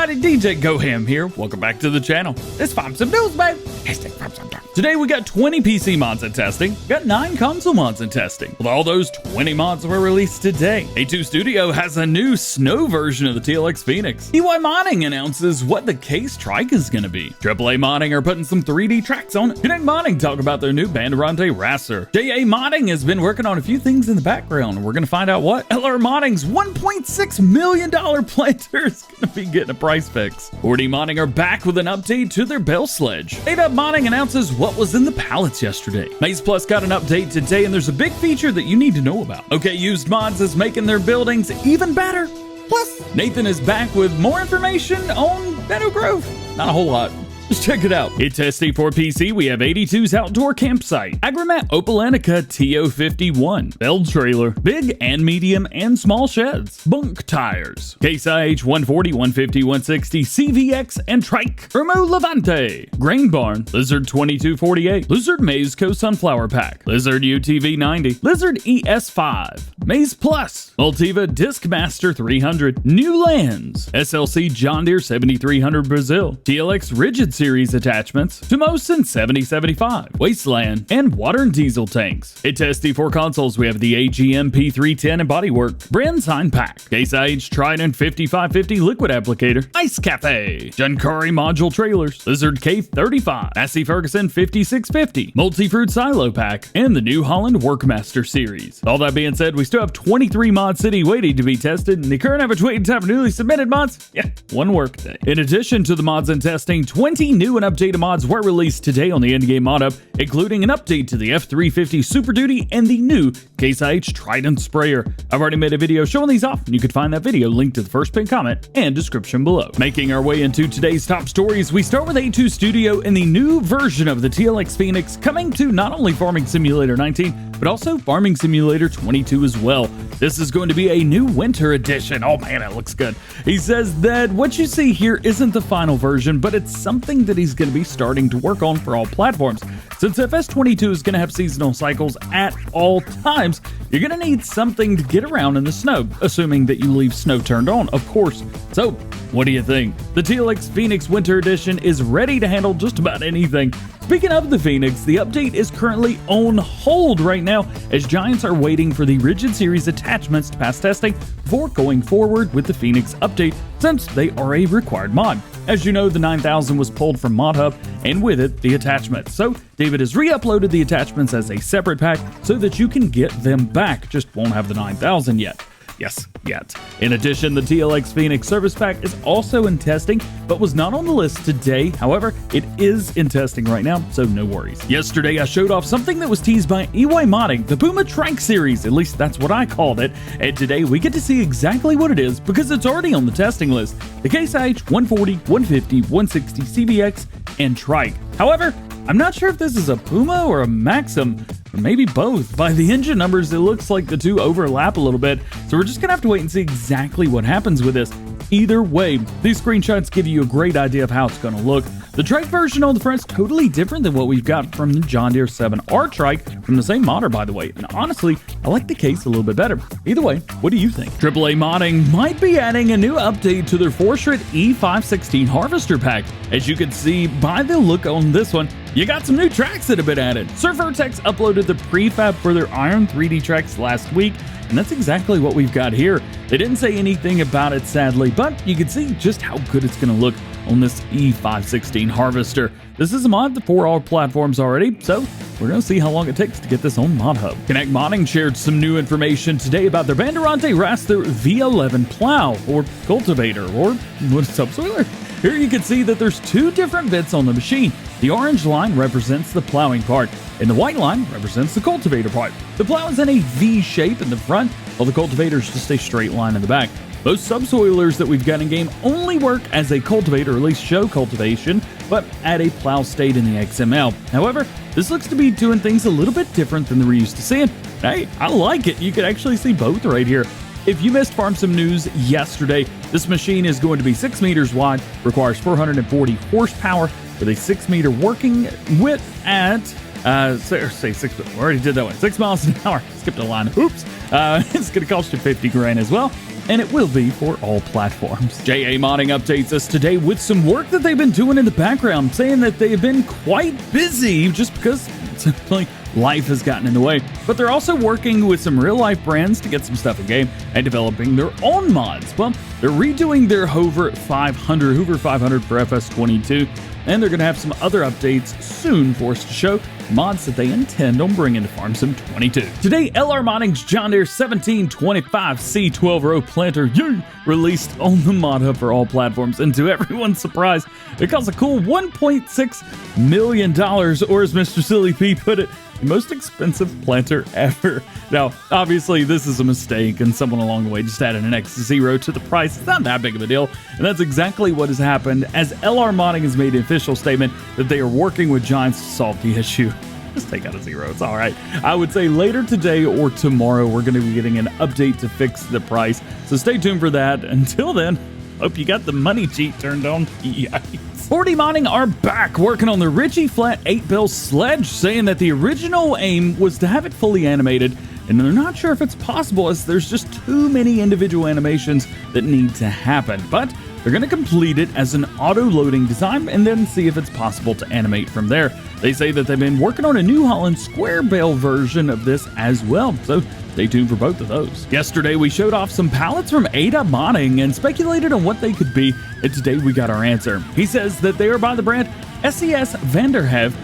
everybody, DjGoHam here. Welcome back to the channel. It's Farm Some News, babe. Today we got 20 PC mods in testing, got 9 console mods in testing. With all those 20 mods were released today. A2 Studio has a new snow version of the TLX Phoenix. EY Modding announces what the case trike is going to be. AAA Modding are putting some 3D tracks on it. Connect Modding talk about their new Banderante Racer. J.A Modding has been working on a few things in the background, and we're going to find out what. LR Modding's $1.6 million planter is going to be getting a price fix. 4D Modding are back with an update to their Bale Sledge. ADUP Modding announces what was in the pallets yesterday. MaizePlus got an update today, and there's a big feature that you need to know about. OK Used Mods is making their buildings even better. Plus, Nathan is back with more information on Meadowgrove. Not a whole lot. Just check it out. In testing for PC, we have 82's Outdoor Campsite, Agromat Opalenica TO51, Bell Trailer, Big and Medium and Small Sheds, Bunk Tires, Case IH 140, 150, 160, CVX and Trike, Remo Levante, Grain Barn, Lizard 2248, Lizard Maize Sunflower Pack, Lizard UTV 90, Lizard ES5, MaizePlus, Multiva Discmaster 300, New Lands, SLC John Deere 7300 Brazil, TLX Rigid Series attachments, Tomosin 7075, Wasteland, and water and diesel tanks. In testing for consoles, we have the AGM P310 and Bodywork, Brandsign Pack, Case IH Trident 5550 Liquid Applicator, Ice Cafe, Junkari Module Trailers, Lizard K35, Massey Ferguson 5650, Multi-Fruit Silo Pack, and the New Holland Workmaster Series. All that being said, we still have 23 Mod City waiting to be tested, and the current average waiting time for newly submitted mods, one workday. In addition to the mods in testing, 20 new and updated mods were released today on the in-game mod hub, including an update to the F350 Super Duty and the new Case IH Trident Sprayer. I've already made a video showing these off, and you can find that video linked to the first pinned comment and description below. Making our way into today's top stories, we start with A2 Studio and the new version of the TLX Phoenix coming to not only Farming Simulator 19, but also Farming Simulator 22 as well. This is going to be a new winter edition. Oh man, it looks good. He says that what you see here isn't the final version, but it's something that he's going to be starting to work on for all platforms. Since FS22 is going to have seasonal cycles at all times, you're going to need something to get around in the snow, assuming that you leave snow turned on, of course. So, what do you think? The TLX Phoenix Winter Edition is ready to handle just about anything. Speaking of the Phoenix, the update is currently on hold right now as Giants are waiting for the Rigid Series attachments to pass testing before going forward with the Phoenix update, since they are a required mod. As you know, the 9000 was pulled from Mod Hub, and with it, the attachments. So, David has re-uploaded the attachments as a separate pack so that you can get them back, just won't have the 9000 yet. Yes, yet. In addition, the TLX Phoenix Service Pack is also in testing, but was not on the list today. However, it is in testing right now, so no worries. Yesterday, I showed off something that was teased by EY Modding, the Puma Trike series, at least that's what I called it, and today we get to see exactly what it is because it's already on the testing list. The Case IH 140, 150, 160 CVX, and Trike. However, I'm not sure if this is a Puma or a Maxim, or maybe both. By the engine numbers, it looks like the two overlap a little bit, so we're just gonna have to wait and see exactly what happens with this. Either way, these screenshots give you a great idea of how it's gonna look. The trike version on the front is totally different than what we've got from the John Deere 7R trike, from the same modder by the way, and honestly, I like the case a little bit better. Either way, what do you think? AAA Modding might be adding a new update to their Fortschritt E516 Harvester Pack. As you can see by the look on this one, you got some new tracks that have been added. Surfertex uploaded the prefab for their Iron 3D tracks last week, and that's exactly what we've got here. They didn't say anything about it sadly, but you can see just how good it's going to look on this E516 Harvester. This is a mod for all platforms already, so we're going to see how long it takes to get this on Mod Hub. Connect Modding shared some new information today about their Banderante Raster V11 Plow, or Cultivator, or what subsoiler. Here you can see that there's two different bits on the machine. The orange line represents the plowing part, and the white line represents the cultivator part. The plow is in a V shape in the front, while the cultivator is just a straight line in the back. Both subsoilers that we've got in game only work as a cultivator, or at least show cultivation, but at a plow state in the XML. However, this looks to be doing things a little bit different than we're used to seeing. Hey, I like it. You can actually see both right here. If you missed Farm Sim News yesterday, this machine is going to be 6 meters wide, requires 440 horsepower, with a 6 meter working width at Say 6, we already did that one. 6 miles an hour. Skipped a line. Oops. It's going to cost you 50 grand as well. And it will be for all platforms. J.A Modding updates us today with some work that they've been doing in the background, saying that they've been quite busy just because simply life has gotten in the way. But they're also working with some real-life brands to get some stuff in game and developing their own mods. Well, they're redoing their Hoover 500 for FS22, and they're going to have some other updates soon for us to show, mods that they intend on bringing to Farm Sim 22. Today, LR Modding's John Deere 1725C 12-row planter released on the Mod Hub for all platforms, and to everyone's surprise, it costs a cool $1.6 million, or as Mr. Silly P put it, the most expensive planter ever. Now, obviously, this is a mistake, and someone along the way just added an X zero to the price. It's not that big of a deal, and that's exactly what has happened, as LR Modding has made an official statement that they are working with Giants to solve the issue. Just take out a 0. It's all right. I would say later today or tomorrow, we're going to be getting an update to fix the price, so stay tuned for that. Until then, hope you got the money cheat turned on. Yikes. 40 Modding are back working on the Ritchie Flat 8-Bale Sledge, saying that the original aim was to have it fully animated, and they're not sure if it's possible as there's just too many individual animations that need to happen. But they're going to complete it as an auto-loading design and then see if it's possible to animate from there. They say that they've been working on a New Holland square bale version of this as well, so stay tuned for both of those. Yesterday, we showed off some pallets from J.A Modding and speculated on what they could be, and today we got our answer. He says that they are by the brand SES Vanderhev.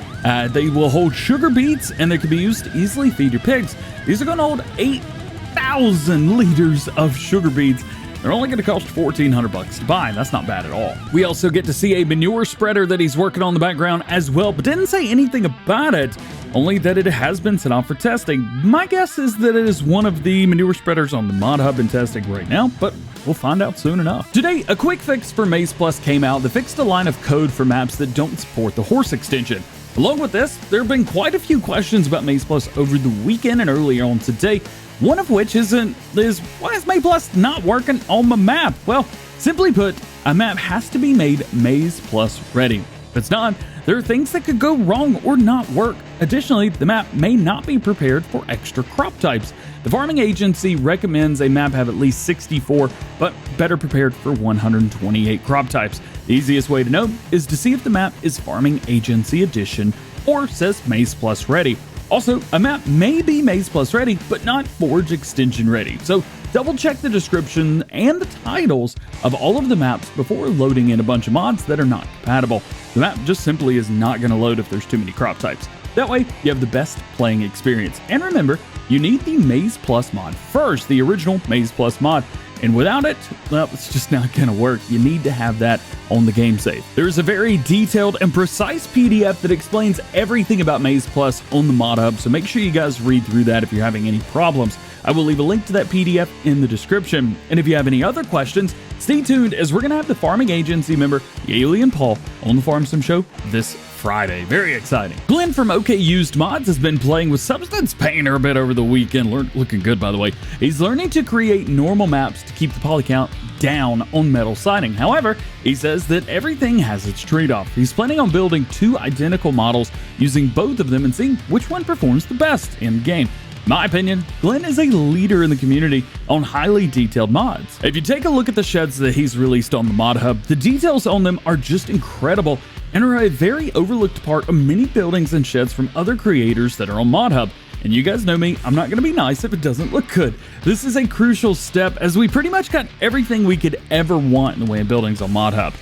They will hold sugar beets, and they can be used to easily feed your pigs. These are going to hold 8,000 liters of sugar beets. They're only going to cost $1,400 to buy, and that's not bad at all. We also get to see a manure spreader that he's working on in the background as well, but didn't say anything about it, only that it has been sent off for testing. My guess is that it is one of the manure spreaders on the Mod Hub in testing right now, but we'll find out soon enough. Today, a quick fix for MaizePlus came out that fixed a line of code for maps that don't support the horse extension. Along with this, there have been quite a few questions about MaizePlus over the weekend and earlier on today. One of which is why is MaizePlus not working on my map? Well, simply put, a map has to be made MaizePlus ready. If it's not, there are things that could go wrong or not work. Additionally, the map may not be prepared for extra crop types. The farming agency recommends a map have at least 64, but better prepared for 128 crop types. The easiest way to know is to see if the map is Farming Agency Edition or says MaizePlus ready. Also, a map may be MaizePlus ready, but not Forge extension ready. So double check the description and the titles of all of the maps before loading in a bunch of mods that are not compatible. The map just simply is not going to load if there's too many crop types. That way, you have the best playing experience. And remember, you need the MaizePlus mod first, the original MaizePlus mod. And without it, well, it's just not going to work. You need to have that on the game save. There's a very detailed and precise PDF that explains everything about MaizePlus on the Mod Hub, so make sure you guys read through that if you're having any problems. I will leave a link to that PDF in the description. And if you have any other questions, stay tuned as we're going to have the farming agency member, Alien Paul, on the Farm Sim Show this Friday. Very exciting. Glenn from OK Used Mods has been playing with Substance Painter a bit over the weekend. Looking good, by the way. He's learning to create normal maps to keep the poly count down on metal siding. However, he says that everything has its trade-off. He's planning on building 2 identical models, using both of them and seeing which one performs the best in game. My opinion, Glenn is a leader in the community on highly detailed mods. If you take a look at the sheds that he's released on the Mod Hub, the details on them are just incredible and are a very overlooked part of many buildings and sheds from other creators that are on Mod Hub. And you guys know me, I'm not going to be nice if it doesn't look good. This is a crucial step as we pretty much got everything we could ever want in the way of buildings on Mod Hub.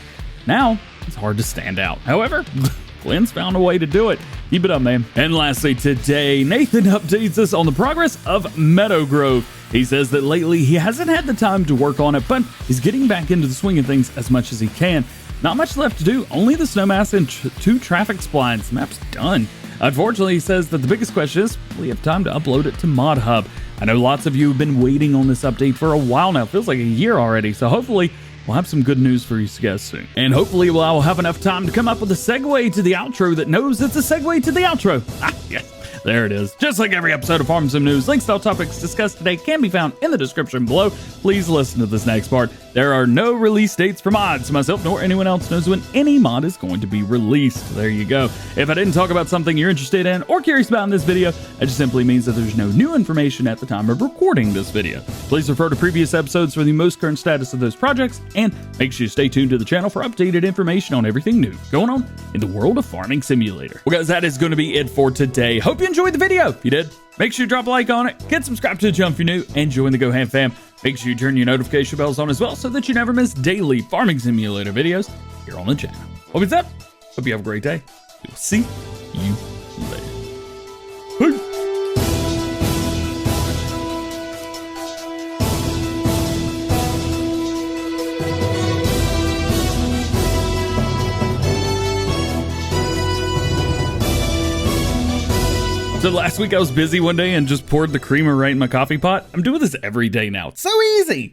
Now, it's hard to stand out. However, Glenn's found a way to do it. Keep it up, man. And lastly, today, Nathan updates us on the progress of Meadowgrove. He says that lately he hasn't had the time to work on it, but he's getting back into the swing of things as much as he can. Not much left to do, only the snowmass and 2 traffic splines. The map's done. Unfortunately, he says that the biggest question is, will he have time to upload it to Mod Hub? I know lots of you have been waiting on this update for a while now. It feels like a year already, so hopefully we'll have some good news for you guys soon. And hopefully I will have enough time to come up with a segue to the outro that knows it's a segue to the outro. Yes. There it is. Just like every episode of Farm Sim News, links to all topics discussed today can be found in the description below. Please listen to this next part. There are no release dates for mods. Myself nor anyone else knows when any mod is going to be released. There you go. If I didn't talk about something you're interested in or curious about in this video, it just simply means that there's no new information at the time of recording this video. Please refer to previous episodes for the most current status of those projects, and make sure you stay tuned to the channel for updated information on everything new going on in the world of Farming Simulator. Well guys, that is going to be it for today. Hope you enjoyed the video. If you did, make sure you drop a like on it, get subscribed to the channel if you're new, and join the DjGoHam fam. Make sure you turn your notification bells on as well so that you never miss daily Farming Simulator videos here on the channel. Well, with that, hope you have a great day. We'll see you later. Peace. So last week I was busy one day and just poured the creamer right in my coffee pot. I'm doing this every day now. It's so easy.